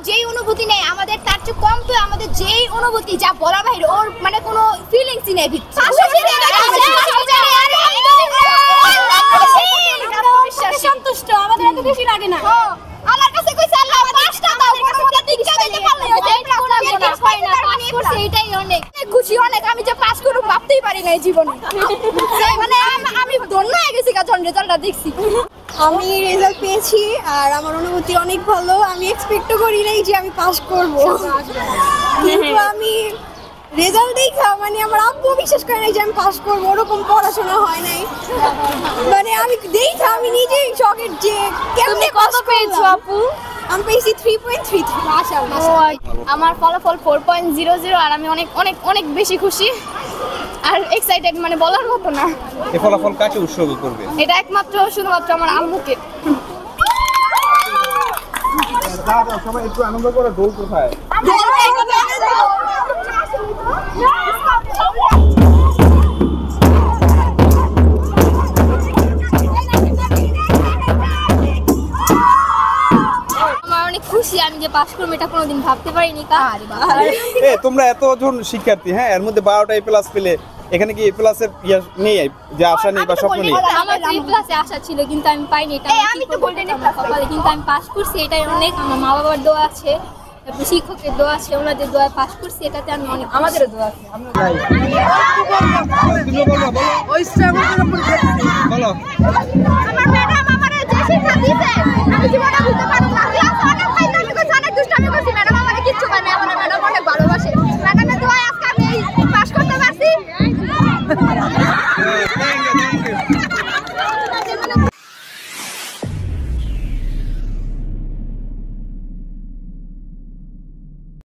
যেই অনুভূতি নেই আমাদের তার চেয়ে কম তো আমাদের যেই অনুভূতি যা বলার বাইরে ওর মানে কোনো ফিলিংসই নেই সন্তুষ্ট আমাদের এত বেশি লাগে না আমার কাছে কইছে আল্লাহ 5টা দাও কোনো দিকে দিতে পারলে এইটাই অনেক খুশি অনেক আমি যে পাস করব ভাবতেই পারি না জীবনে মানে আমি ধন্য হয়ে গেছি যখন রেজাল্টটা দেখছি আমি রেজাল্ট পেয়েছি আর আমার অনুভূতি অনেক ভালো আমি এক্সপেক্টও করি নাই যে আমি পাস করব কিন্তু আমি রেজাল্ট দেখা মানে আমার আব্বু বিশ্বাস করে নাই যে আমি পাস করবো ওরকম পড়াশোনা হয় নাই মানে আমি দেখা আমি নিজেই শকের যে কেমনে কত পেয়েছো আপু আমি পেয়েছি 3.33 মাশাআল্লাহ আমার ফলাফল 4.00 আর আমি অনেক অনেক অনেক বেশি খুশি আর এক্সাইটেড মানে বলার মতো না এই ফলাফল কাকে উৎসর্গ করবে এটা একমাত্র শুধুমাত্র আমার আম্মুকে দাদা সবাই একটু আনন্দ করে দোল কোথায় খুশি আমি যে পাস করব এটা কোনোদিন ভাবতে পারিনি তোমরা এতজন শিক্ষার্থী হ্যাঁ এর মধ্যে 12টা প্লাস পেলে এখানে কি প্লাসের নেই যে আশা নেই বা স্বপ্ন নেই আমার 3 প্লাসে আশা ছিল কিন্তু আমি পাইনি এটা আমি তো গোল্ডেন কপালে কিন্তু আমি পাস করছি এটাই অনেক আমার মা বাবার দোয়া আছে তারপর শিক্ষকের দোয়া আছে ওনাদের দোয়া পাস করছি এটাতে আমি অনেক আমাদেরও দোয়া আছে বলো আমার ম্যাডাম আমারে যে শিক্ষা দিয়েছে আমি জীবনে ভুলতে পারবো